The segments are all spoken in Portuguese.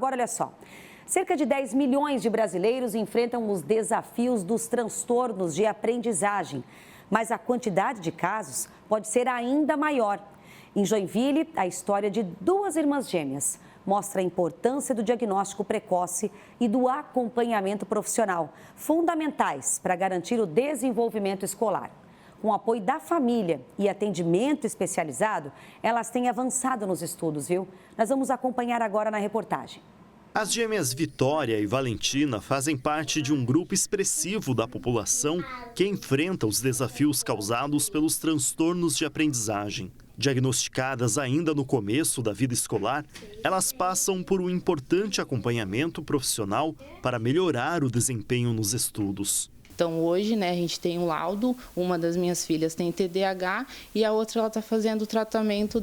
Agora, olha só. Cerca de 10 milhões de brasileiros enfrentam os desafios dos transtornos de aprendizagem, mas a quantidade de casos pode ser ainda maior. Em Joinville, a história de duas irmãs gêmeas mostra a importância do diagnóstico precoce e do acompanhamento profissional, fundamentais para garantir o desenvolvimento escolar. Com o apoio da família e atendimento especializado, elas têm avançado nos estudos, viu? Nós vamos acompanhar agora na reportagem. As gêmeas Vitória e Valentina fazem parte de um grupo expressivo da população que enfrenta os desafios causados pelos transtornos de aprendizagem. Diagnosticadas ainda no começo da vida escolar, elas passam por um importante acompanhamento profissional para melhorar o desempenho nos estudos. Então hoje, a gente tem um laudo, uma das minhas filhas tem TDAH e a outra ela está fazendo o tratamento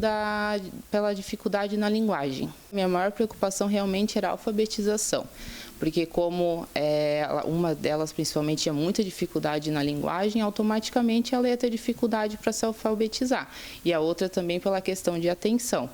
pela dificuldade na linguagem. Minha maior preocupação realmente era a alfabetização, porque como uma delas principalmente tinha muita dificuldade na linguagem, automaticamente ela ia ter dificuldade para se alfabetizar. E a outra também pela questão de atenção.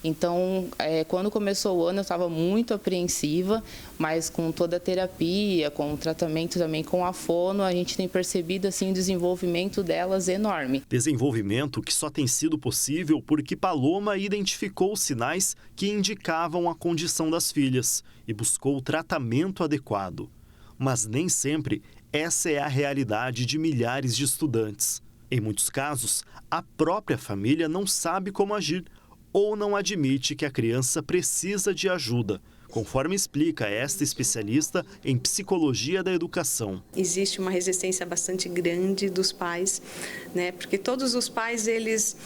Então, quando começou o ano, eu estava muito apreensiva, mas com toda a terapia, com o tratamento também com a fono, a gente tem percebido assim, o desenvolvimento delas enorme. Desenvolvimento que só tem sido possível porque Paloma identificou os sinais que indicavam a condição das filhas e buscou o tratamento adequado. Mas nem sempre essa é a realidade de milhares de estudantes. Em muitos casos, a própria família não sabe como agir ou não admite que a criança precisa de ajuda, conforme explica esta especialista em psicologia da educação. Existe uma resistência bastante grande dos pais, porque todos os pais, eles,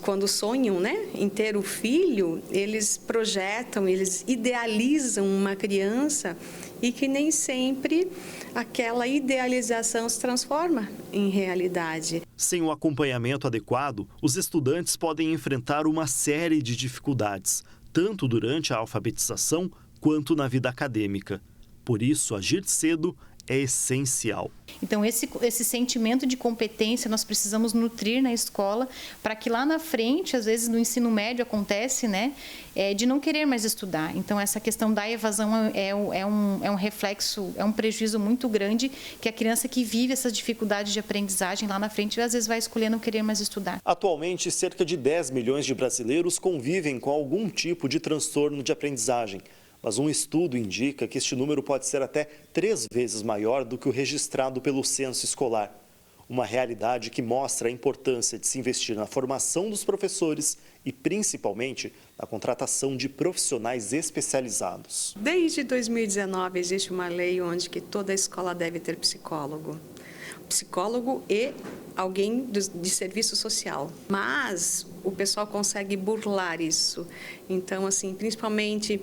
quando sonham, em ter o filho, eles projetam, eles idealizam uma criança e que nem sempre aquela idealização se transforma em realidade. Sem o acompanhamento adequado, os estudantes podem enfrentar uma série de dificuldades, tanto durante a alfabetização quanto na vida acadêmica. Por isso, agir cedo é essencial. Então, esse sentimento de competência nós precisamos nutrir na escola para que lá na frente, às vezes no ensino médio acontece, de não querer mais estudar. Então, essa questão da evasão é um reflexo, é um prejuízo muito grande que a criança que vive essas dificuldades de aprendizagem lá na frente, às vezes vai escolher não querer mais estudar. Atualmente, cerca de 10 milhões de brasileiros convivem com algum tipo de transtorno de aprendizagem. Mas um estudo indica que este número pode ser até 3 vezes maior do que o registrado pelo censo escolar. Uma realidade que mostra a importância de se investir na formação dos professores e, principalmente, na contratação de profissionais especializados. Desde 2019 existe uma lei onde que toda escola deve ter psicólogo e alguém de serviço social. Mas o pessoal consegue burlar isso. Então, assim, principalmente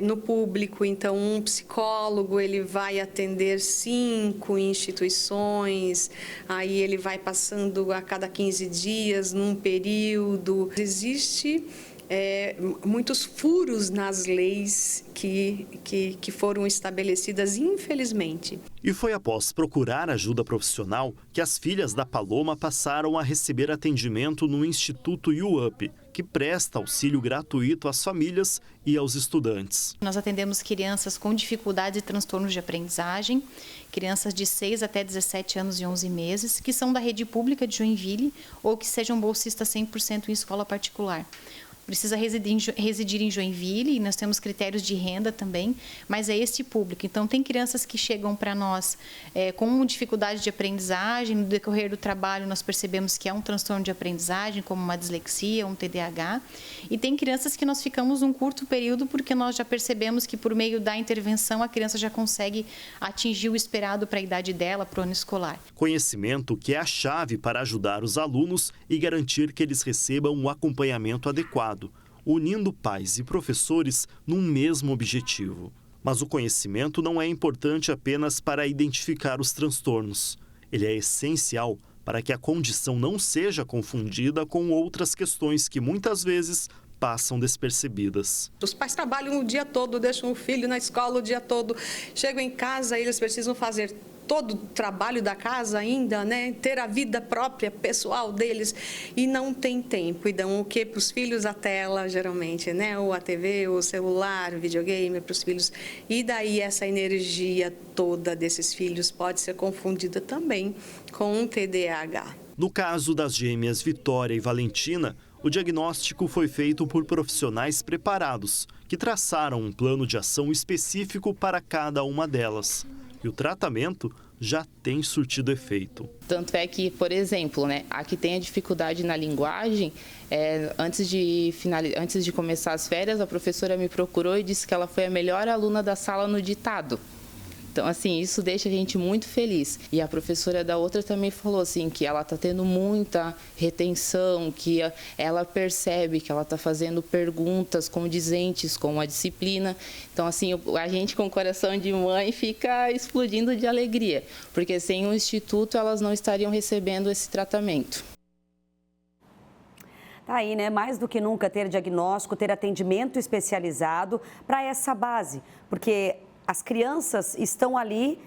no público, então um psicólogo ele vai atender 5 instituições, aí ele vai passando a cada 15 dias num período. Existe muitos furos nas leis que foram estabelecidas, infelizmente. E foi após procurar ajuda profissional que as filhas da Paloma passaram a receber atendimento no Instituto UUP, que presta auxílio gratuito às famílias e aos estudantes. Nós atendemos crianças com dificuldades e transtornos de aprendizagem, crianças de 6 até 17 anos e 11 meses, que são da rede pública de Joinville ou que sejam bolsistas 100% em escola particular. Precisa residir em Joinville e nós temos critérios de renda também, mas é este público. Então, tem crianças que chegam para nós com dificuldade de aprendizagem, no decorrer do trabalho nós percebemos que é um transtorno de aprendizagem, como uma dislexia, um TDAH, e tem crianças que nós ficamos um curto período porque nós já percebemos que por meio da intervenção a criança já consegue atingir o esperado para a idade dela, para o ano escolar. Conhecimento que é a chave para ajudar os alunos e garantir que eles recebam um acompanhamento adequado, unindo pais e professores num mesmo objetivo. Mas o conhecimento não é importante apenas para identificar os transtornos. Ele é essencial para que a condição não seja confundida com outras questões que muitas vezes passam despercebidas. Os pais trabalham o dia todo, deixam o filho na escola o dia todo, chegam em casa e eles precisam fazer todo o trabalho da casa ainda, né? Ter a vida própria, pessoal deles, e não tem tempo. E dão o quê para os filhos? A tela, geralmente, né? Ou a TV, ou o celular, o videogame para os filhos. E daí essa energia toda desses filhos pode ser confundida também com um TDAH. No caso das gêmeas Vitória e Valentina, o diagnóstico foi feito por profissionais preparados, que traçaram um plano de ação específico para cada uma delas. E o tratamento já tem surtido efeito. Tanto é que, por exemplo, né, a que tem a dificuldade na linguagem, antes de começar as férias, a professora me procurou e disse que ela foi a melhor aluna da sala no ditado. Então, assim, isso deixa a gente muito feliz. E a professora da outra também falou, assim, que ela está tendo muita retenção, que ela percebe que ela está fazendo perguntas condizentes com a disciplina. Então, assim, a gente com o coração de mãe fica explodindo de alegria, porque sem o instituto elas não estariam recebendo esse tratamento. Tá aí, né? Mais do que nunca ter diagnóstico, ter atendimento especializado para essa base, porque as crianças estão ali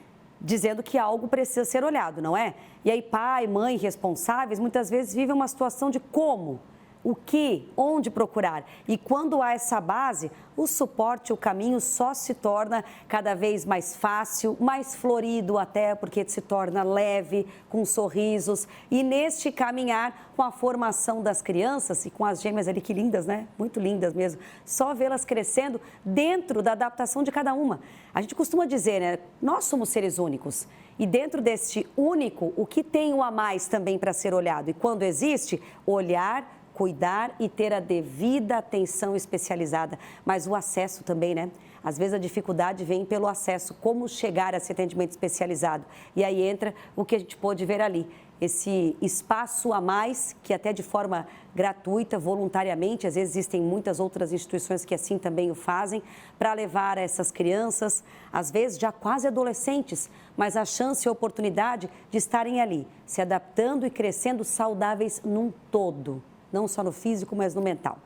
dizendo que algo precisa ser olhado, não é? E aí pai, mãe, responsáveis, muitas vezes vivem uma situação de como, o que, onde procurar. E quando há essa base, o suporte, o caminho só se torna cada vez mais fácil, mais florido até, porque se torna leve, com sorrisos. E neste caminhar, com a formação das crianças e com as gêmeas ali, que lindas, né? Muito lindas mesmo. Só vê-las crescendo dentro da adaptação de cada uma. A gente costuma dizer, né? Nós somos seres únicos. E dentro deste único, o que tem o a mais também para ser olhado? E quando existe, olhar, cuidar e ter a devida atenção especializada. Mas o acesso também, né? Às vezes a dificuldade vem pelo acesso, como chegar a esse atendimento especializado. E aí entra o que a gente pôde ver ali, esse espaço a mais, que até de forma gratuita, voluntariamente, às vezes existem muitas outras instituições que assim também o fazem, para levar essas crianças, às vezes já quase adolescentes, mas a chance e a oportunidade de estarem ali, se adaptando e crescendo saudáveis num todo. Não só no físico, mas no mental.